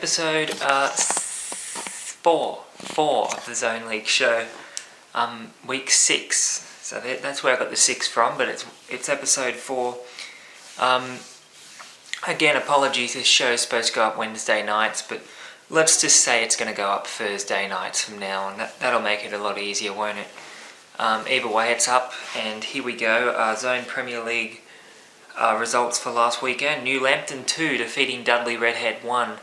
episode 4 of the Zone League show, week 6. So that's where I got the 6 from, but it's episode 4. Again, apologies, this show is supposed to go up Wednesday nights, but let's just say it's going to go up Thursday nights from now on. That'll make it a lot easier, won't it? Either way, it's up, and here we go. Zone Premier League results for last weekend. New Lambton 2 defeating Dudley Redhead 1.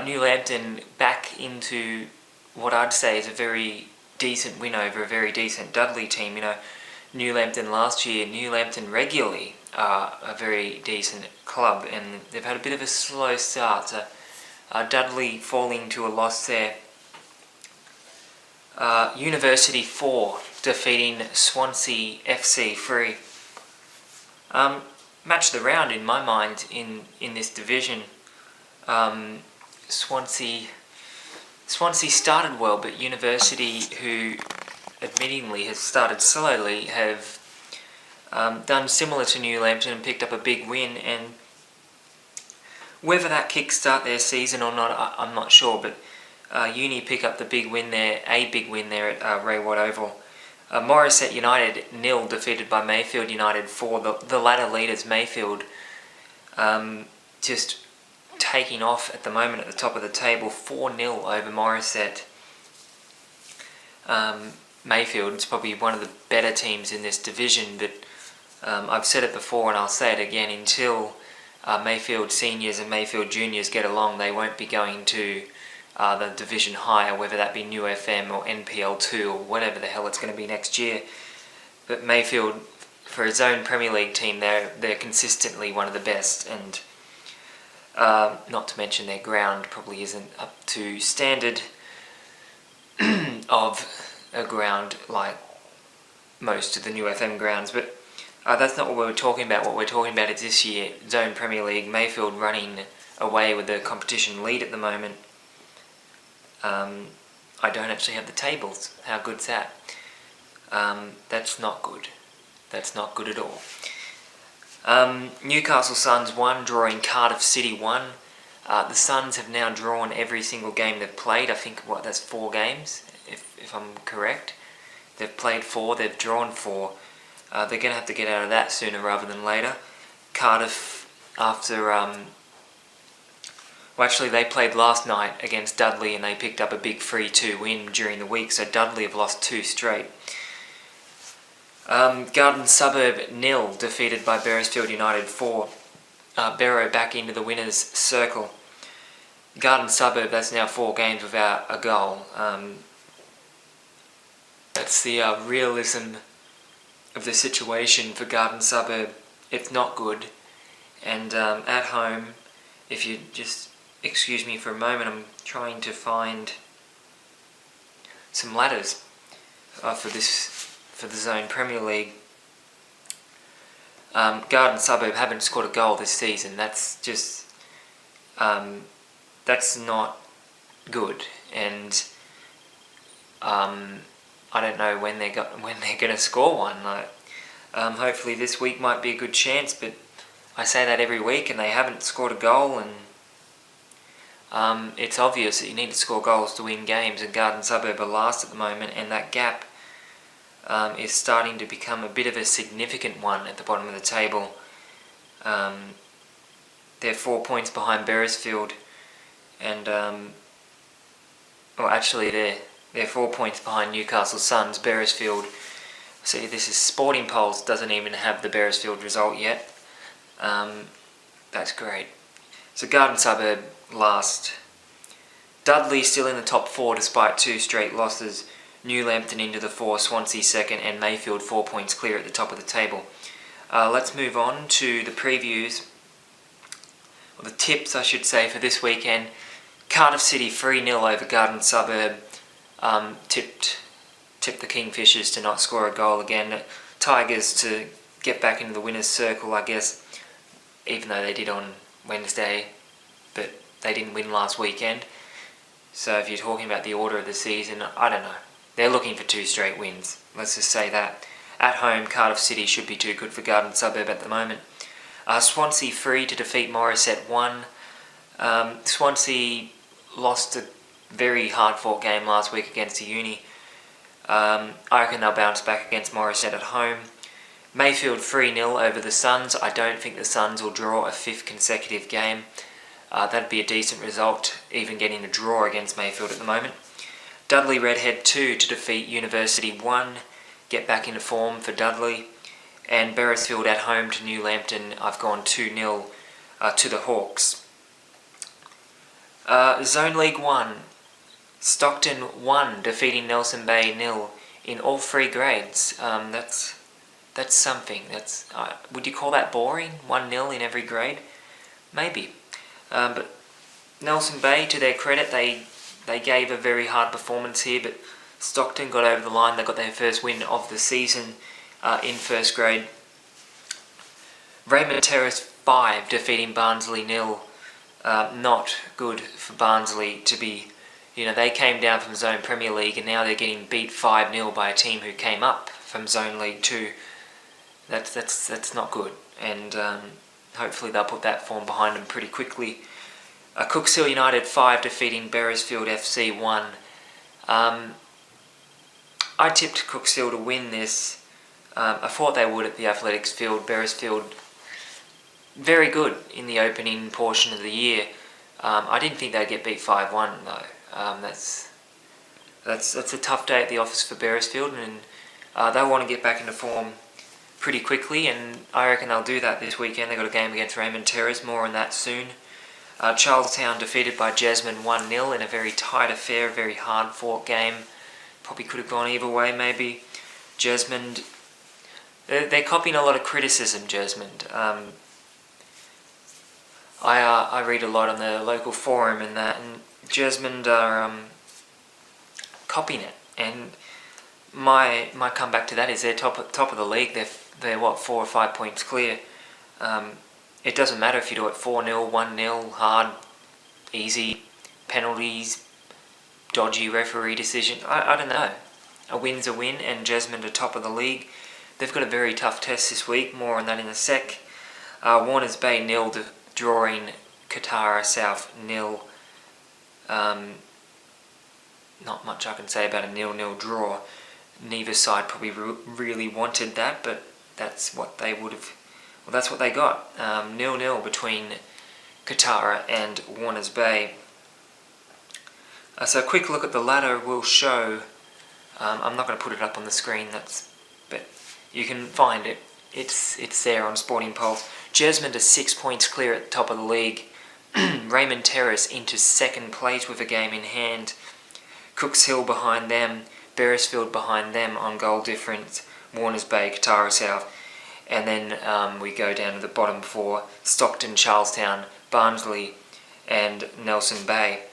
New Lambton back into what I'd say is a very decent win over a very decent Dudley team. You know, New Lambton last year, New Lambton regularly are a very decent club, and they've had a bit of a slow start. So, Dudley falling to a loss there. University 4 defeating Swansea FC 3. Match of the round in my mind in this division. Swansea started well, but University, who admittingly has started slowly, have done similar to New Lambton and picked up a big win. And whether that kickstart their season or not, I'm not sure. But Uni pick up the big win there, at Ray-Watt Oval. Morisset United 0 defeated by Mayfield United 4. The latter leaders, Mayfield, just taking off at the moment at the top of the table, 4-0 over Morisset. Mayfield is probably one of the better teams in this division, but I've said it before and I'll say it again, until Mayfield seniors and Mayfield juniors get along, they won't be going to the division higher, whether that be New FM or NPL2 or whatever the hell it's going to be next year. But Mayfield, for his own Premier League team, they're consistently one of the best, and not to mention their ground probably isn't up to standard of a ground like most of the New FM grounds. But that's not what we're talking about. What we're talking about is this year, Zone Premier League, Mayfield running away with the competition lead at the moment. I don't actually have the tables. How good's that? That's not good. That's not good at all. Newcastle Suns 1, drawing Cardiff City 1. The Suns have now drawn every single game they've played. I think, that's 4 games, if I'm correct. They've played 4, they've drawn 4. They're going to have to get out of that sooner rather than later. Cardiff, after... actually, they played last night against Dudley and they picked up a big 3-2 win during the week, so Dudley have lost 2 straight. Garden Suburb 0 defeated by Beresfield United 4. Barrow back into the winner's circle. Garden Suburb, that's now 4 games without a goal. That's the realism of the situation for Garden Suburb. It's not good. And at home, if you just excuse me for a moment, I'm trying to find some ladders for the Zone Premier League. Garden Suburb haven't scored a goal this season. That's just that's not good, and I don't know when they're going to score one. Hopefully this week might be a good chance, but I say that every week and they haven't scored a goal, and it's obvious that you need to score goals to win games, and Garden Suburb are last at the moment, and that gap is starting to become a bit of a significant one at the bottom of the table. They're 4 points behind Beresfield, and they're 4 points behind Newcastle Suns. Beresfield, see, this is Sporting Polls, doesn't even have the Beresfield result yet. That's great. So Garden Suburb last. Dudley still in the top 4 despite 2 straight losses. New Lambton into the 4, Swansea second, and Mayfield 4 points clear at the top of the table. Let's move on to the previews, or the tips I should say, for this weekend. Cardiff City 3-0 over Garden Suburb. Tipped the Kingfishers to not score a goal again. Tigers to get back into the winner's circle, I guess, even though they did on Wednesday, but they didn't win last weekend. So if you're talking about the order of the season, I don't know. They're looking for 2 straight wins. Let's just say that. At home, Cardiff City should be too good for Garden Suburb at the moment. Swansea 3 to defeat Morisset 1. Swansea lost a very hard-fought game last week against the Uni. I reckon they'll bounce back against Morisset at home. Mayfield 3-0 over the Suns. I don't think the Suns will draw a fifth consecutive game. That'd be a decent result, even getting a draw against Mayfield at the moment. Dudley Redhead 2 to defeat University 1. Get back into form for Dudley. And Beresfield at home to New Lambton. I've gone 2-0 to the Hawks. Zone League 1. Stockton 1 defeating Nelson Bay 0 in all three grades. That's something. Would you call that boring? 1-0 in every grade? Maybe. But Nelson Bay, to their credit, they gave a very hard performance here, but Stockton got over the line. They got their first win of the season in first grade. Raymond Terrace 5 defeating Barnsley 0. Not good for Barnsley to be, they came down from Zone Premier League and now they're getting beat 5-0 by a team who came up from Zone League 2. That's not good, and hopefully they'll put that form behind them pretty quickly. Cooks Hill United 5 defeating Beresfield FC 1. I tipped Cooks Hill to win this. I thought they would at the Athletics Field. Beresfield very good in the opening portion of the year. I didn't think they'd get beat 5-1 though. That's a tough day at the office for Beresfield, and they'll want to get back into form pretty quickly, and I reckon they'll do that this weekend. They've got a game against Raymond Terrace, more on that soon. Charlestown defeated by Jesmond 1-0 in a very tight affair, very hard fought game. Probably could have gone either way maybe. Jesmond, they're copying a lot of criticism, Jesmond. I read a lot on the local forum and that, and Jesmond are copying it, and my comeback to that is they're top of the league. They're what, 4 or 5 points clear. It doesn't matter if you do it 4-0, 1-0, hard, easy, penalties, dodgy referee decision. I don't know. A win's a win, and Jesmond are top of the league. They've got a very tough test this week. More on that in a sec. Warners Bay 0 drawing Katara South 0. Not much I can say about a 0-0 draw. Neither side probably really wanted that, but that's what they would have. Well, that's what they got. 0-0 between Katara and Warners Bay. So a quick look at the ladder will show. I'm not going to put it up on the screen. But you can find it. It's there on Sporting Pulse. Jesmond are 6 points clear at the top of the league. Raymond Terrace into second place with a game in hand. Cooks Hill behind them. Beresfield behind them on goal difference. Warners Bay, Katara South. And then we go down to the bottom 4. Stockton, Charlestown, Barnsley and Nelson Bay.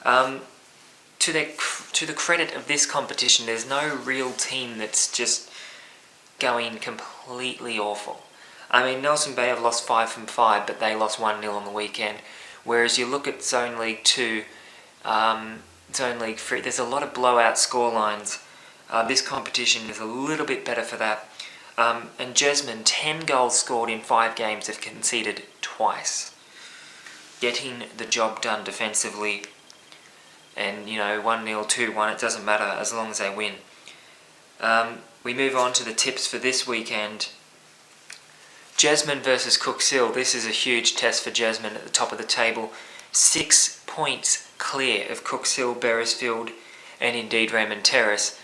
To the credit of this competition, there's no real team that's just going completely awful. I mean, Nelson Bay have lost 5 from 5, but they lost 1-0 on the weekend. Whereas you look at Zone League 2, Zone League 3, there's a lot of blowout scorelines. This competition is a little bit better for that. And Jesmond, 10 goals scored in 5 games, have conceded twice. Getting the job done defensively, and 1-0, 2-1, it doesn't matter as long as they win. We move on to the tips for this weekend. Jesmond versus Cooks Hill. This is a huge test for Jesmond at the top of the table. 6 points clear of Cooks Hill, Beresfield and indeed Raymond Terrace.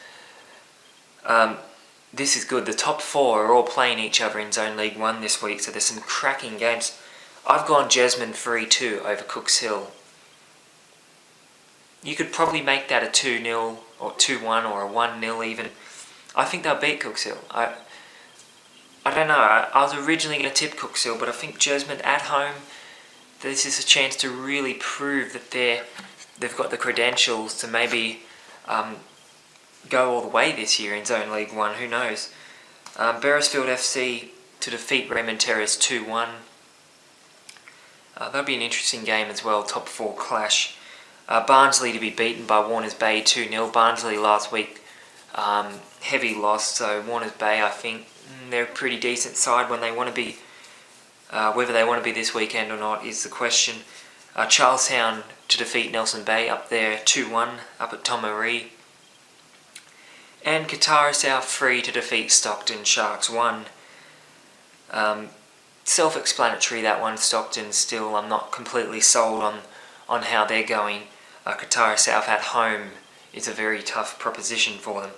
This is good. The top 4 are all playing each other in Zone League 1 this week, so there's some cracking games. I've gone Jesmond 3-2 over Cooks Hill. You could probably make that a 2-0 or 2-1 or a 1-0 even. I think they'll beat Cooks Hill. I don't know. I was originally going to tip Cooks Hill, but I think Jesmond at home, this is a chance to really prove that they've got the credentials to maybe go all the way this year in Zone League 1. Who knows? Beresfield FC to defeat Raymond Terrace 2-1. That'll be an interesting game as well. Top 4 clash. Barnsley to be beaten by Warners Bay 2-0. Barnsley last week, heavy loss, so Warners Bay, I think, they're a pretty decent side when they want to be. Whether they want to be this weekend or not is the question. Charlestown to defeat Nelson Bay up there 2-1 up at Tomaree. And Kotara South 3 to defeat Stockton Sharks 1. Self-explanatory that one. Stockton still, I'm not completely sold on how they're going. Kotara South at home is a very tough proposition for them.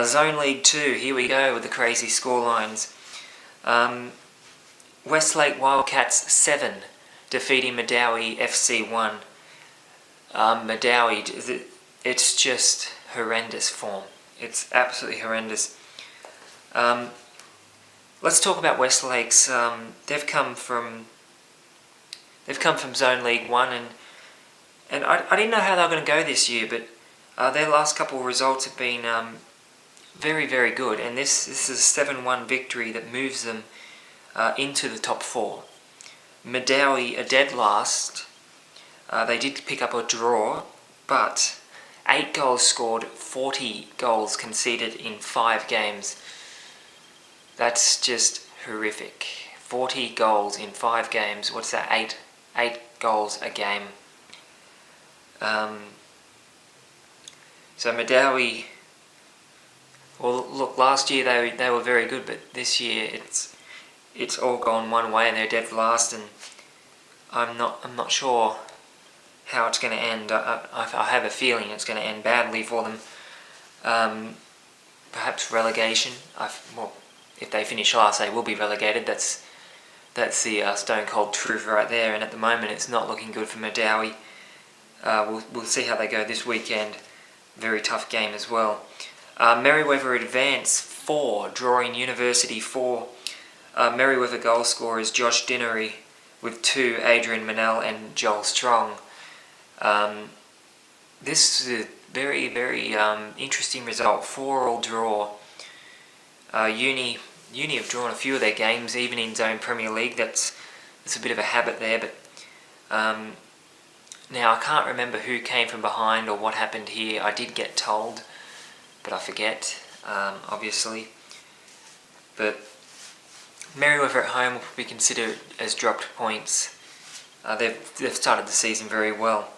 Zone League 2, here we go with the crazy scorelines. Westlake Wildcats 7 defeating Madawi FC 1. Madawi, it's just horrendous form. It's absolutely horrendous. Let's talk about Westlake's. They've come from Zone League 1, and I didn't know how they were going to go this year, but their last couple of results have been very, very good, and this is a 7-1 victory that moves them into the top 4. Madawi, a dead last. They did pick up a draw, but 8 goals scored, 40 goals conceded in 5 games. That's just horrific. 40 goals in 5 games. What's that? 8 goals a game. So Madawi, well, look, last year they were very good, but this year it's all gone one way, and they're dead last, and I'm not sure how it's going to end. I have a feeling it's going to end badly for them. Perhaps relegation. If they finish last, they will be relegated. That's the stone cold truth right there. And at the moment, it's not looking good for Madawi. We'll see how they go this weekend. Very tough game as well. Merewether Advance 4, drawing University 4. Merewether goal scorers Josh Dinnery with 2, Adrian Manel and Joel Strong. This is a very, very interesting result. 4-all draw. Uni have drawn a few of their games, even in Zone Premier League. That's a bit of a habit there, but now I can't remember who came from behind or what happened here. I did get told, but I forget, obviously. But Merewether at home will be considered as dropped points. They've started the season very well.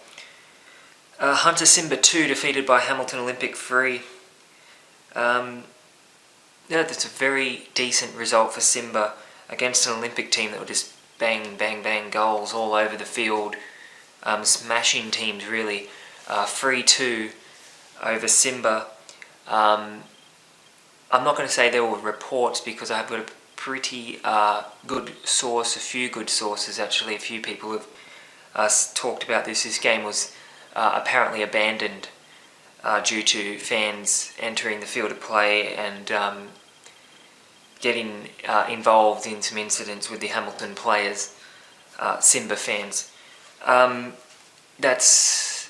Hunter Simba 2 defeated by Hamilton Olympic 3. Yeah, that's a very decent result for Simba against an Olympic team that were just bang, bang, bang goals all over the field. Smashing teams, really. 3-2 over Simba. I'm not going to say there were reports, because I've got a pretty good source, a few good sources actually. A few people have talked about this. This game was apparently abandoned due to fans entering the field of play and getting involved in some incidents with the Hamilton players, Simba fans. That's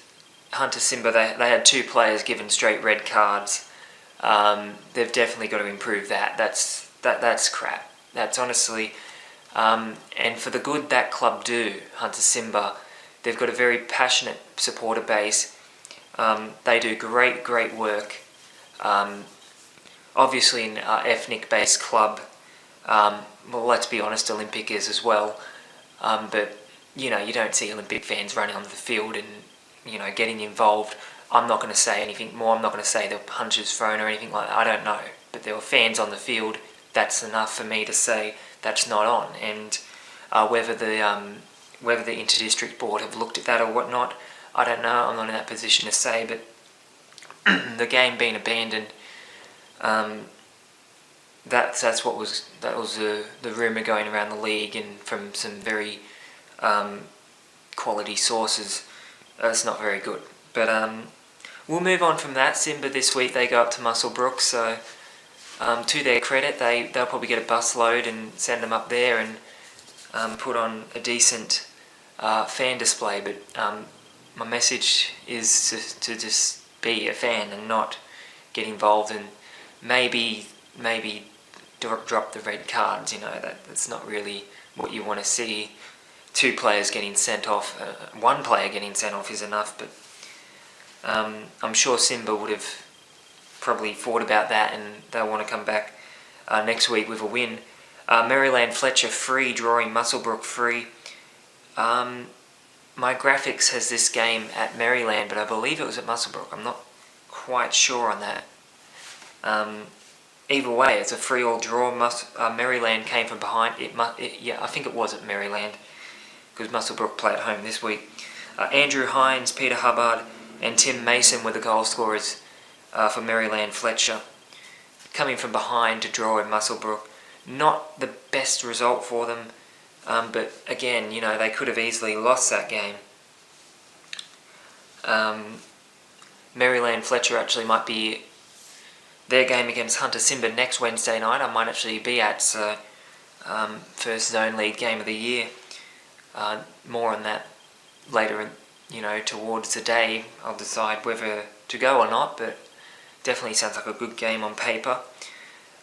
Hunter Simba. They had 2 players given straight red cards. They've definitely got to improve that. That's crap. That's honestly, and for the good that club do, Hunter Simba, they've got a very passionate supporter base. They do great work. Obviously an ethnic-based club. Well, let's be honest, Olympic is as well. But you don't see Olympic fans running onto the field and getting involved. I'm not going to say anything more. I'm not going to say there were punches thrown or anything like that. I don't know. But there were fans on the field. That's enough for me to say that's not on. And whether the Inter-District Board have looked at that or whatnot, I don't know. I'm not in that position to say. But the game being abandoned, that was the rumour going around the league, and from some very quality sources. It's not very good. But we'll move on from that. Simba this week, they go up to Muswellbrook, so to their credit, they'll probably get a bus load and send them up there and put on a decent fan display. But my message is to just be a fan and not get involved, and maybe drop the red cards. That's not really what you want to see. 2 players getting sent off, 1 player getting sent off is enough, but I'm sure Simba would have probably thought about that, and they'll want to come back next week with a win. Maryland Fletcher 3, drawing Muswellbrook 3. my graphics has this game at Maryland, but I believe it was at Muswellbrook. I'm not quite sure on that. Either way, it's a 3-3 draw. Maryland came from behind. I think it was at Maryland, because Muswellbrook play at home this week. Andrew Hines, Peter Hubbard, and Tim Mason were the goal scorers for Maryland Fletcher. Coming from behind to draw in Muswellbrook. Not the best result for them, but again, they could have easily lost that game. Maryland Fletcher actually might be their game against Hunter Simba next Wednesday night. I might actually be at, so first Zone League game of the year. More on that later, towards the day. I'll decide whether to go or not, but definitely sounds like a good game on paper.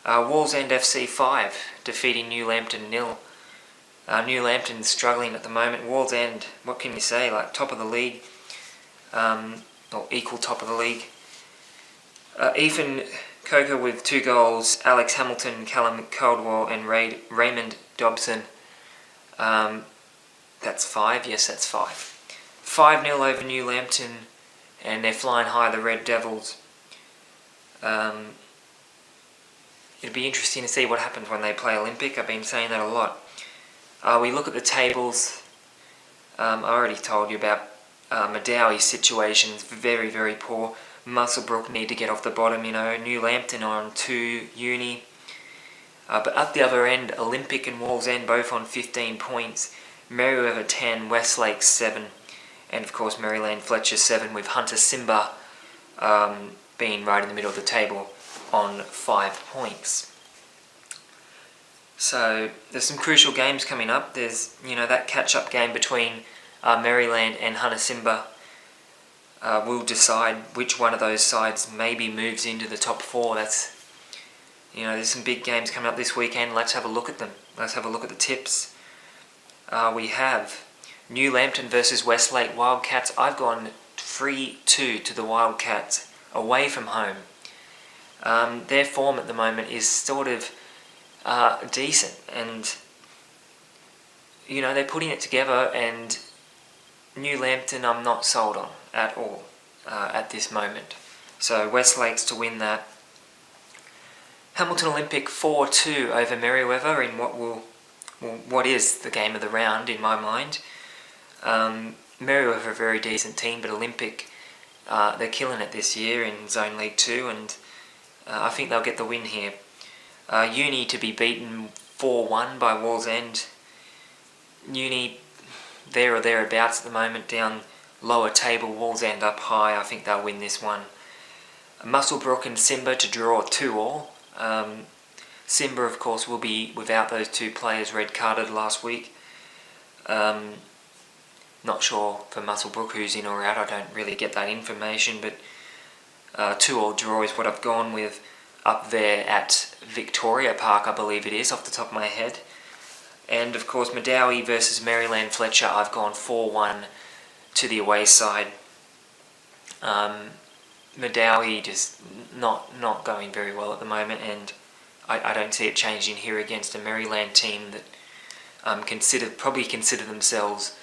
Wallsend FC 5 defeating New Lambton 0. New Lambton's struggling at the moment. Wallsend, what can you say, like top of the league, or equal top of the league. Ethan Coker with 2 goals, Alex Hamilton, Callum Caldwell and Raymond Dobson. That's 5, yes that's 5. 5-0 over New Lambton, and they're flying high, the Red Devils. It'd be interesting to see what happens when they play Olympic. I've been saying that a lot. We look at the tables. I already told you about Madowie's situation is very, very poor. Muswellbrook need to get off the bottom, New Lambton are on 2, Uni. But up the other end, Olympic and Wallsend both on 15 points. Merriweather 10, Westlake 7. And of course Maryland Fletcher 7, with Hunter Simba being right in the middle of the table on 5 points. So there's some crucial games coming up. There's that catch-up game between Maryland and Hunter Simba. Will decide which one of those sides maybe moves into the top 4. That's there's some big games coming up this weekend. Let's have a look at them. Let's have a look at the tips. We have New Lambton versus Westlake Wildcats. I've gone 3-2 to the Wildcats away from home. Their form at the moment is sort of decent, and they're putting it together, and New Lambton I'm not sold on at all at this moment. So Westlake's to win that. Hamilton Olympic 4-2 over Merriweather in what is the game of the round in my mind. Merriweather a very decent team, but Olympic they're killing it this year in Zone League 2, and I think they'll get the win here. Uni to be beaten 4-1 by Wallsend. Uni there or thereabouts at the moment, down lower table. Wallsend up high. I think they'll win this one. Muswellbrook and Simba to draw 2-2. Simba, of course, will be without those 2 players red carded last week. Not sure for Muswellbrook who's in or out. I don't really get that information, but 2-2 draw is what I've gone with up there at Victoria Park, I believe it is, off the top of my head. And of course Madowie versus Maryland Fletcher, I've gone 4-1 to the away side. Madowie just not going very well at the moment, and I don't see it changing here against a Maryland team that probably consider themselves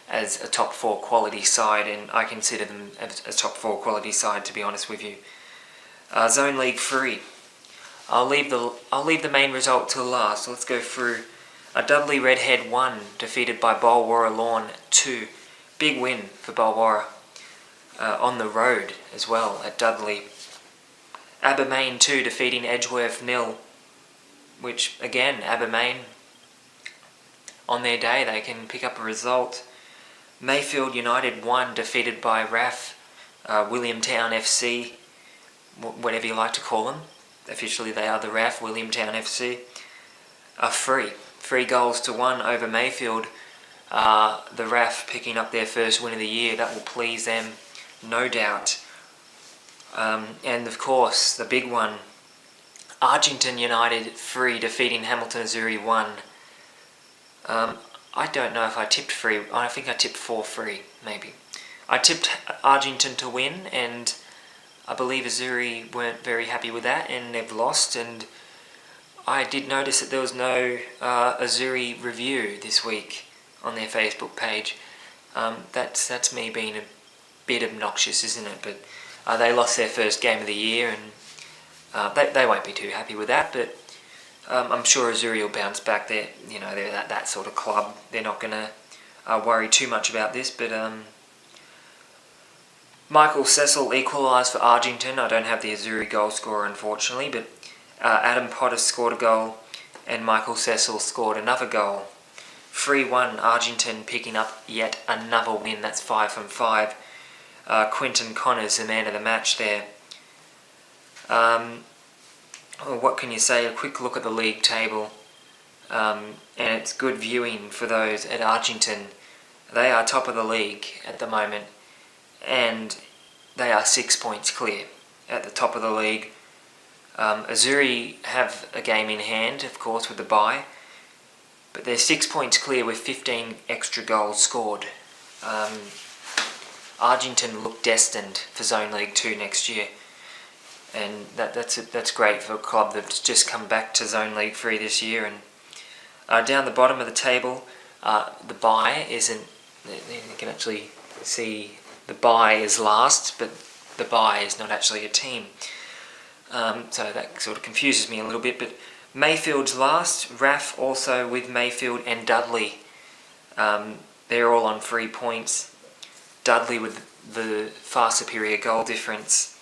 as a top 4 quality side, and I consider them as a top 4 quality side, to be honest with you. Zone League 3. I'll leave the main result till last. So let's go through. Dudley Redhead 1 defeated by Bulwarra Lawn 2. Big win for Bulwarra on the road as well at Dudley. Abermain 2 defeating Edgeworth 0, which again Abermain on their day they can pick up a result. Mayfield United 1 defeated by RAF Williamtown FC, whatever you like to call them. Officially they are the RAF Williamtown FC. 3 goals to 1 over Mayfield. The RAF picking up their first win of the year. That will please them, no doubt. And of course the big one, Argington United 3 defeating Hamilton Azzurri 1. I don't know if I tipped 3. I think I tipped 4-3 maybe. I tipped Argington to win, and I believe Azzurri weren't very happy with that, and they've lost. And I did notice that there was no Azzurri review this week on their Facebook page. That's me being a bit obnoxious, isn't it? But they lost their first game of the year, and they won't be too happy with that. But I'm sure Azzurri will bounce back. They're that sort of club. They're not going to worry too much about this. But Michael Cecil equalised for Argenton. I don't have the Azzurri goal scorer, unfortunately, but Adam Potter scored a goal, and Michael Cecil scored another goal. 3-1, Argenton picking up yet another win. That's 5 from 5. Quinton Connors, the man of the match there. What can you say? A quick look at the league table, and it's good viewing for those at Argenton. They are top of the league at the moment, and they are 6 points clear at the top of the league. Azzurri have a game in hand, of course, with the bye, but they're 6 points clear with 15 extra goals scored. Argenton look destined for Zone League 2 next year, and that's great for a club that's just come back to Zone League 3 this year. And down the bottom of the table, the bye isn't. You can actually see the bye is last, but the bye is not actually a team. So that sort of confuses me a little bit. But Mayfield's last, RAF also with Mayfield and Dudley. They're all on 3 points. Dudley with the far superior goal difference.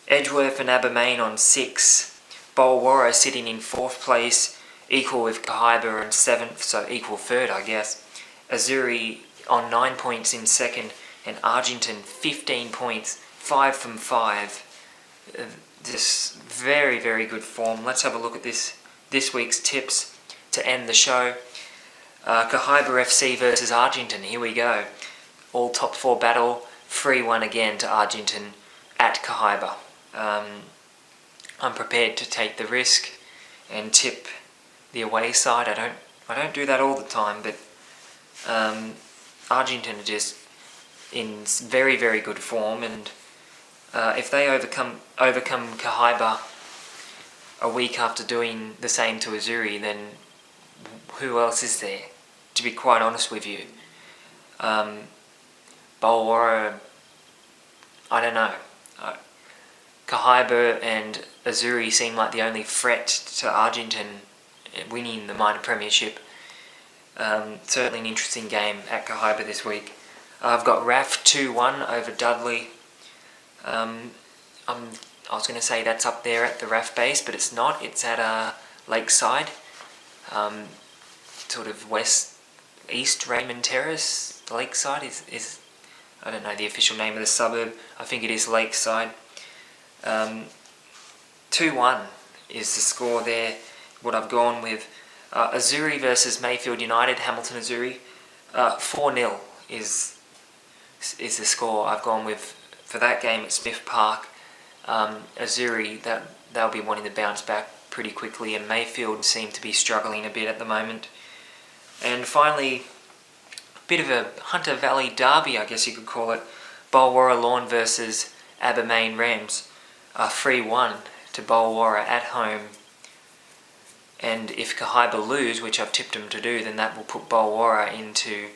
Edgeworth and Abermain on 6. Bulwarra sitting in 4th place, equal with Cahaiba in 7th, so equal 3rd, I guess. Azzurri on 9 points in 2nd, and Argenton 15 points, 5 from 5. Just very, very good form. Let's have a look at this week's tips to end the show. Cahaiba FC versus Argenton. Here we go. All top 4 battle. 3-1 again to Argenton at Cahaiba. I'm prepared to take the risk and tip the away side. I don't do that all the time, but Argenton are just in very, very good form, and if they overcome Cahaiba a week after doing the same to Azzurri, then who else is there? To be quite honest with you, Bulwarra, I don't know. Cahaiba and Azzurri seem like the only threat to Argenton winning the minor premiership. Certainly an interesting game at Cahaiba this week. I've got RAF 2-1 over Dudley. I was going to say that's up there at the RAF base, but it's not. It's at Lakeside, sort of east Raymond Terrace. Lakeside is I don't know the official name of the suburb. I think it is Lakeside. 2-1 is the score there. What I've gone with. Azzurri versus Mayfield United, Hamilton Azzurri. 4-0 is the score I've gone with for that game at Smith Park. Azzurri, they'll be wanting to bounce back pretty quickly, and Mayfield seem to be struggling a bit at the moment. And finally, a bit of a Hunter Valley derby, I guess you could call it. Bulwarra Lawn versus Abermain Rams. 3-1 to Bulwarra at home. And if Cahaiba lose, which I've tipped them to do, then that will put Bulwarra into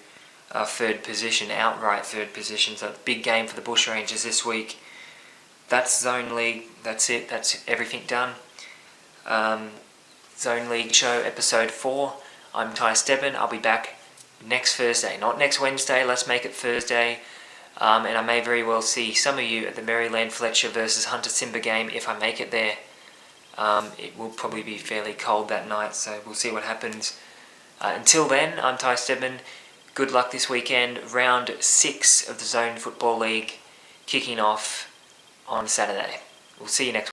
3rd position, outright 3rd position. So big game for the Bushrangers this week. That's Zone League. That's it. That's everything done. Zone League show episode 4. I'm Ty Stebbin. I'll be back next Thursday. Not next Wednesday. Let's make it Thursday. And I may very well see some of you at the Maryland Fletcher versus Hunter Simba game if I make it there. It will probably be fairly cold that night, so we'll see what happens. Until then, I'm Ty Stebbin. Good luck this weekend. Round 6 of the Zone Football League kicking off on Saturday. We'll see you next week.